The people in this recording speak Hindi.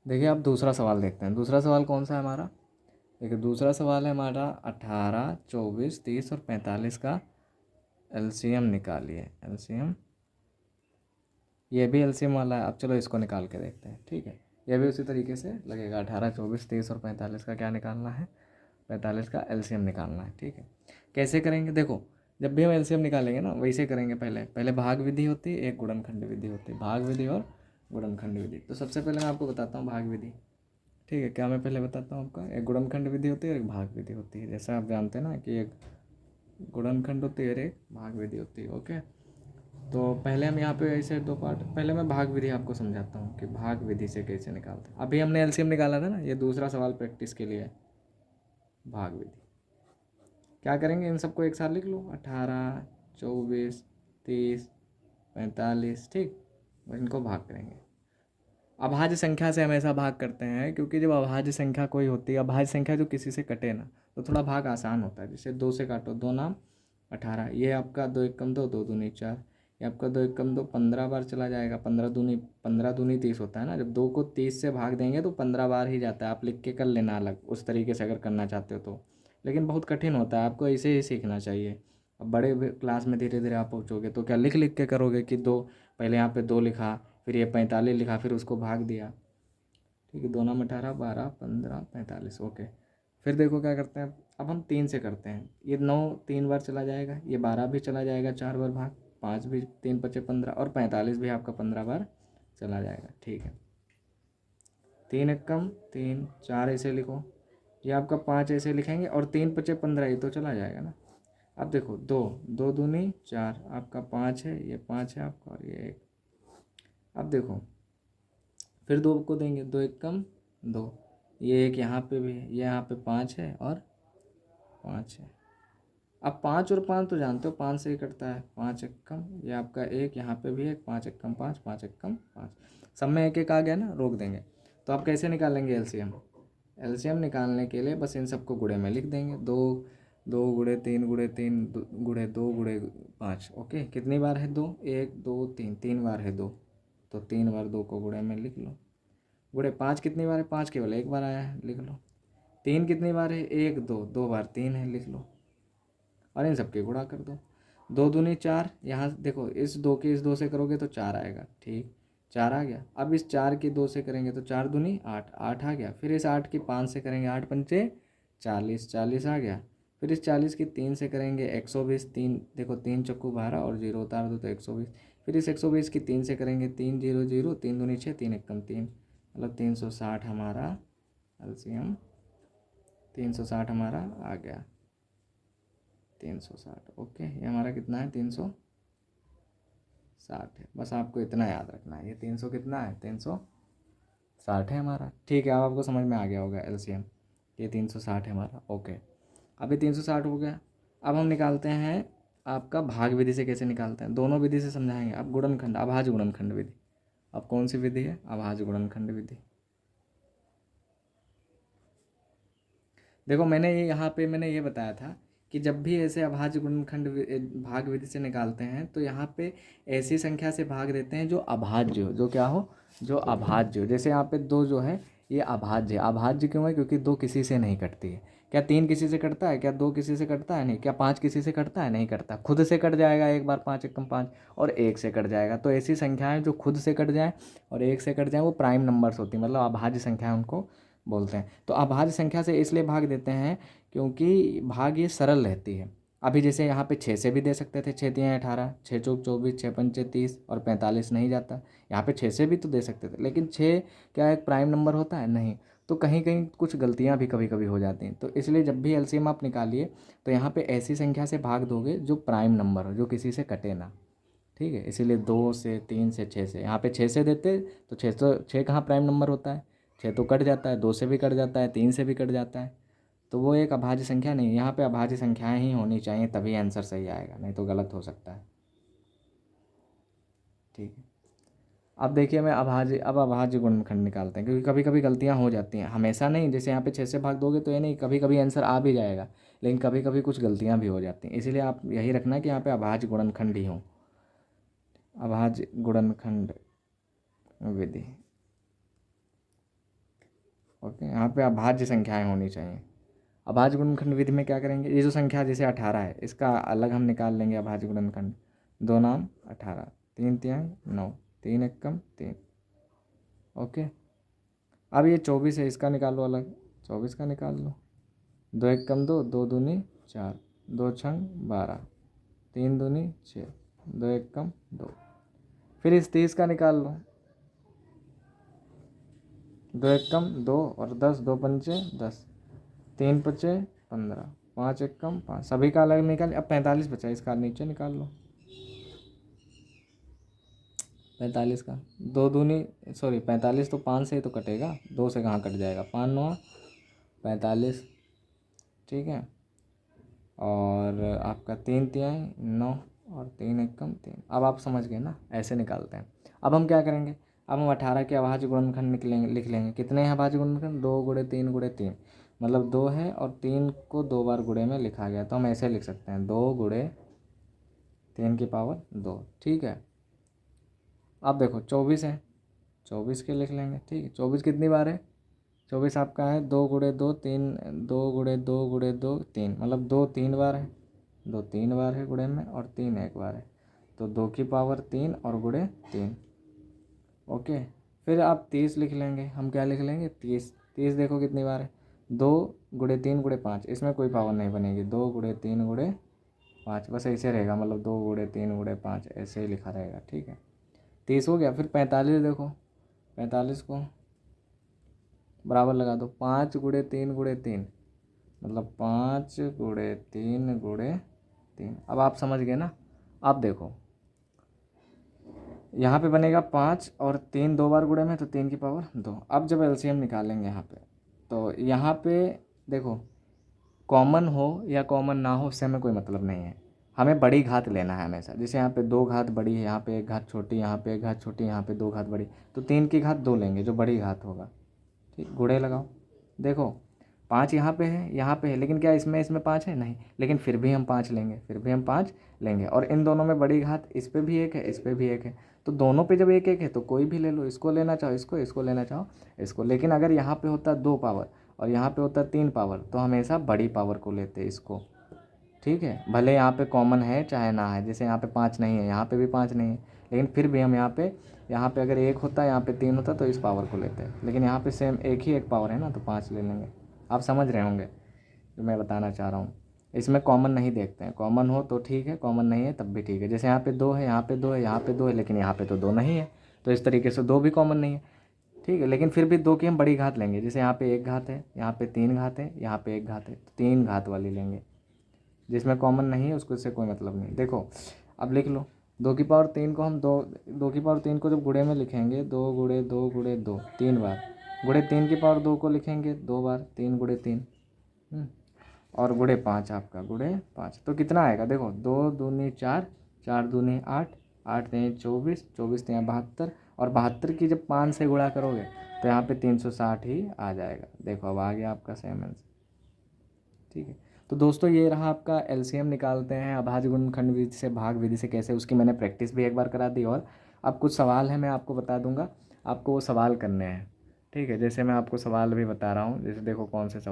देखिए अब दूसरा सवाल देखते हैं। दूसरा सवाल कौन सा है हमारा? देखिए दूसरा सवाल है हमारा 18, 24, 30 और 45 का एलसीएम निकालिए। एलसीएम, ये भी एलसीएम वाला है। अब चलो इसको निकाल के देखते हैं, ठीक है। ये भी उसी तरीके से लगेगा। 18, 24, 30 और 45 का क्या निकालना है? 45 का एलसीएम निकालना है, ठीक है। कैसे करेंगे? देखो, जब भी हम एलसीएम निकालेंगे ना वैसे करेंगे। पहले पहले भाग विधि होती है, एक गुणनखंड विधि होती है। भाग विधि और गुणनखंड विधि। तो सबसे पहले मैं आपको बताता हूँ भाग विधि, ठीक है। क्या मैं पहले बताता हूँ आपका, एक गुणनखंड विधि होती है और एक भाग विधि होती है। जैसा आप जानते हैं ना कि एक गुणनखंड होती है और एक भाग विधि होती है, ओके। तो पहले हम यहाँ पे ऐसे दो पार्ट, पहले मैं भाग विधि आपको समझाता हूँ कि भाग विधि से कैसे निकालते हैं। अभी हमने एलसीएम निकाला था ना, ये दूसरा सवाल प्रैक्टिस के लिए है। भाग विधि क्या करेंगे, इन सबको एक साथ लिख लो। 18, 24, 30, 45, ठीक। और इनको भाग करेंगे। अभाज्य संख्या से हमेशा भाग करते हैं, क्योंकि जब अभाज्य संख्या कोई होती है, अभाज्य संख्या जो किसी से कटे ना, तो थोड़ा भाग आसान होता है। जैसे 2 से काटो, 2 नाम 18, ये आपका 2 एकम 2, 2 दूनी 4, ये आपका 2 एकम 2 15 बार चला जाएगा। 15 दूनी 30 होता है ना। जब 2 को 30 से भाग देंगे तो 15 बार ही जाता है। आप लिख के कर लेना अलग, उस तरीके से अगर करना चाहते हो तो। लेकिन बहुत कठिन होता है, आपको ऐसे ही सीखना चाहिए। अब बड़े क्लास में धीरे धीरे आप पहुँचोगे तो क्या लिख लिख के करोगे कि 2, पहले यहाँ पे 2 लिखा, फिर ये 45 लिखा, फिर उसको भाग दिया, ठीक है। 2 नाम 18, 12, 15, 45, ओके। फिर देखो क्या करते हैं, अब हम 3 से करते हैं। ये 9 3 बार चला जाएगा, ये 12 भी चला जाएगा 4 बार भाग, 5 भी, 3 पचे 15, और 45 भी आपका 15 बार चला जाएगा, ठीक है। 3 एकम 3, 4 ऐसे लिखो, ये आपका 5 ऐसे लिखेंगे, और 3 पचे 15, ये तो चला जाएगा ना। अब देखो 2, 2 दूनी 4, आपका 5 है, ये 5 है आपका, और ये 1। अब देखो फिर 2 को देंगे, 2 एकम 2, ये एक यहाँ पे भी है, ये यहाँ पे 5 है और 5 है। अब 5 और 5 तो जानते हो 5 से ही कटता है। 5 एकम, ये आपका 1 यहाँ पे भी है, 5 एकम 5, 5 एकम 5, सब में एक एक आ गया ना, रोक देंगे। तो आप कैसे निकालेंगे एलसीएम? एलसीएम निकालने के लिए बस इन सबको गुणे में लिख देंगे। 2, 2 गुणे 3 गुणे 3 गुणे 2 गुणे 5, ओके। कितनी बार है 2? 1 2 3, 3 बार है 2, तो 3 बार 2 को गुणे में लिख लो। गुणे 5 कितनी बार है? 5 केवल एक बार आया है, लिख लो। 3 कितनी बार है? 1 2, 2 बार 3 है, लिख लो। और इन सबके गुणा कर दो। 2 दूनी 4, यहाँ देखो इस 2 के इस 2 से करोगे तो 4 आएगा, ठीक। 4 आ गया। अब इस 4 की 2 से करेंगे तो 4 दूनी 8, 8 आ गया। फिर इस 8 की 5 से करेंगे, 8 पंचे 40, 40 आ गया। फिर इस 40 की 3 से करेंगे 120, 3 देखो 3 चक्कू 12 और 0 उतार दो तो 120। फिर इस 120 की 3 से करेंगे 3 0 0, 3 दूनी 6, 3 एकम 3, मतलब 360 हमारा एलसीएम, 360 हमारा आ गया। 360, ओके। ये हमारा कितना है? 360 है। बस आपको इतना याद रखना है, ये 300 कितना है? 360 है हमारा, ठीक है। अब आपको समझ में आ गया होगा एलसीएम, ये 360 है हमारा, ओके। अभी 360 हो गया। अब हम निकालते हैं आपका भाग विधि से। कैसे निकालते हैं? दोनों विधि से समझाएंगे। अब गुणनखंड, अभाज्य गुणनखंड विधि। अब कौन सी विधि है? अभाज्य गुणनखंड विधि। देखो मैंने ये यहाँ पे मैंने ये बताया था कि जब भी ऐसे अभाज्य गुणनखंड भाग विधि से निकालते हैं तो यहाँ पे ऐसी संख्या से भाग देते हैं जो अभाज्य हो, जो क्या हो, जो अभाज्य हो। जैसे यहाँ पे 2 जो है ये अभाज्य है। अभाज्य क्यों है? क्योंकि 2 किसी से नहीं कटती है। क्या 3 किसी से कटता है? क्या 2 किसी से कटता है? नहीं। क्या 5 किसी से कटता है? नहीं कटता। खुद से कट जाएगा एक बार, 5 एकम 5, और 1 से कट जाएगा। तो ऐसी संख्याएं जो खुद से कट जाएँ और 1 से कट जाएँ वो प्राइम नंबर्स होती हैं, मतलब अभाज्य संख्या उनको बोलते हैं। तो अभाज्य संख्या से इसलिए भाग देते हैं क्योंकि भाग ये सरल रहती है। अभी जैसे यहाँ पे 6 से भी दे सकते थे, 6 तियाँ 18, 6 चौक 24, 6 पंचे 30 और 45 नहीं जाता। यहाँ पे 6 से भी तो दे सकते थे, लेकिन 6 क्या एक प्राइम नंबर होता है? नहीं। तो कहीं कहीं कुछ गलतियाँ भी कभी कभी हो जाती हैं। तो इसलिए जब भी एलसीएम आप निकालिए तो यहाँ पे ऐसी संख्या से भाग दोगे जो प्राइम नंबर हो, जो किसी से कटे ना, ठीक है। इसीलिए 2 से, 3 से, 6 से। यहाँ पे 6 से देते तो 6, तो 6 कहाँ प्राइम नंबर होता है? 6 तो कट जाता है, 2 से भी कट जाता है, 3 से भी कट जाता है। तो वो एक अभाज्य संख्या नहीं है। यहाँ पे अभाज्य संख्याएं ही होनी चाहिए, तभी आंसर सही आएगा, नहीं तो गलत हो सकता है, ठीक है। अब देखिए मैं अभाज्य गुणनखंड निकालते हैं, क्योंकि कभी कभी गलतियाँ हो जाती हैं, हमेशा नहीं। जैसे यहाँ पे 6 से भाग दोगे तो ये नहीं, कभी कभी आंसर आ भी जाएगा, लेकिन कभी कभी कुछ गलतियाँ भी हो जाती हैं। इसीलिए आप यही रखना कि यहाँ पे अभाज्य गुणनखंड ही हो। अभाज्य गुणनखंड विधि, ओके, यहाँ पे अभाज्य संख्याएं होनी चाहिए। अभाज्य गुणनखंड विधि में क्या करेंगे, ये जो संख्या जैसे 18 है इसका अलग हम निकाल लेंगे अभाज्य गुणनखंड। 2 नाम 18, 3 तिहाई 9, 3 एकम 3। ओके, अब ये 24 है, इसका निकालो अलग, 24 का निकाल लो। 2 एकम 2, 2 दूनी 4, 2 छंग 12, 3 दूनी 6, 2 एकम 2। फिर इस 30 का निकाल लो। 2 एकम 2 और 10, 2 पंचे 10, 3 पचे 15, 5 एकम 5, सभी का अलग निकाल। अब 45 बचा, इसका नीचे निकाल लो। 45 का 2 दूनी 45 तो 5 से ही तो कटेगा, 2 से कहाँ कट जाएगा, 5 9 45। ठीक है, और आपका 3 तिहाई 9 और 3 एकम 3। अब आप समझ गए ना, ऐसे निकालते हैं। अब हम क्या करेंगे, अब हम 18 के अभाज्य गुणनखंड लिख लेंगे। कितने हैं अभाज्य गुणनखंड, 2 गुणे 3 गुणे 3, मतलब 2 है और 3 को 2 बार गुणे में लिखा गया, तो हम ऐसे लिख सकते हैं 2 गुणे 3 की पावर 2। ठीक है, अब देखो 24 है, 24 के लिख लेंगे। ठीक है, 24 कितनी बार है, 24 आपका है 2 गुणे 2 3, 2 गुणे 2 गुणे 2 3, मतलब 2 3 बार है, 2 3 बार है गुणे में और 3 एक बार है, तो 2 की पावर 3 और गुणे 3। ओके, फिर आप 30 लिख लेंगे। हम क्या लिख लेंगे, 30। 30 देखो कितनी बार है, 2 गुणे 3 गुणे 5, इसमें कोई पावर नहीं बनेगी, 2 गुणे 3 गुणे 5, बस ऐसे रहेगा, मतलब 2 गुणे 3 गुणे 5 ऐसे ही लिखा रहेगा। ठीक है, 30 हो गया। फिर 45 देखो, 45 को बराबर लगा दो, 5 गुणे 3 गुणे 3, मतलब 5 गुणे 3 गुणे 3। अब आप समझ गए ना। अब देखो यहाँ पे बनेगा 5 और 3 2 बार गुणे में, तो 3 की पावर 2। अब जब एलसीएम निकालेंगे यहाँ पे, तो यहाँ पे देखो कॉमन हो या कॉमन ना हो उससे हमें कोई मतलब नहीं है, हमें बड़ी घात लेना है हमेशा। जैसे यहाँ पे 2 घात बड़ी है, यहाँ पे 1 घात छोटी, यहाँ पे 1 घात छोटी, यहाँ पे 2 घात बड़ी, तो 3 की घात 2 लेंगे जो बड़ी घात होगा। ठीक, गुणे लगाओ। देखो 5 यहाँ पे है, लेकिन क्या इसमें 5 है नहीं, लेकिन फिर भी हम 5 लेंगे, फिर भी हम 5 लेंगे। और इन दोनों में बड़ी घात इस पे भी 1 है, इस पे भी 1 है, तो दोनों पे जब 1 1 है तो कोई भी ले लो, इसको लेना चाहो इसको, इसको लेना चाहो इसको। लेकिन अगर यहाँ पे होता 2 पावर और यहाँ पे होता 3 पावर, तो हमेशा बड़ी पावर को लेते इसको। ठीक है, भले यहाँ पे कॉमन है चाहे ना है, जैसे यहाँ पे 5 नहीं है, यहाँ पे भी 5 नहीं है, लेकिन फिर भी हम यहाँ पे अगर 1 होता, यहाँ पे 3 होता तो इस पावर को लेते हैं, लेकिन यहाँ पे सेम एक पावर है ना, तो 5 ले लेंगे। आप समझ रहे होंगे जो मैं बताना चाह रहा हूँ। इसमें कॉमन नहीं देखते हैं, कॉमन हो तो ठीक है, कॉमन नहीं है तब भी ठीक है। जैसे यहाँ पे 2 है, यहाँ पे 2 है, यहाँ पे 2 है, लेकिन यहाँ पे तो 2 नहीं है, तो इस तरीके से 2 भी कॉमन नहीं है। ठीक है, लेकिन फिर भी 2 की हम बड़ी घात लेंगे। जैसे यहाँ पे 1 घात है, यहाँ पे 3 घात है, यहाँ पे 1 घात है, तो 3 घात वाली लेंगे। जिसमें कॉमन नहीं है उसको इससे कोई मतलब नहीं। देखो अब लिख लो, 2 की पावर 3 को हम 2 की पावर 3 को जब गुणे में लिखेंगे, 2 गुणे 2 गुणे 2 3 बार, गुणे 3 की पावर 2 को लिखेंगे 2 बार, 3 गुणे 3, और गुणे 5 आपका गुणे 5, तो कितना आएगा देखो, 2 दूनी 4, 4 दूनी 8, 8 तीन 24, 24 तीन 72, और 72 की जब 5 से गुणा करोगे तो यहाँ पे 360 ही आ जाएगा। देखो अब आ गया आपका सेम आंसर। ठीक है, तो दोस्तों ये रहा आपका एलसीएम निकालते हैं अभाज्य गुणनखंड विधि से, भाग विधि से कैसे, उसकी मैंने प्रैक्टिस भी एक बार करा दी। और अब कुछ सवाल है मैं आपको बता दूंगा, आपको वो सवाल करने हैं। ठीक है, जैसे मैं आपको सवाल भी बता रहा हूँ, जैसे देखो कौन से सवाल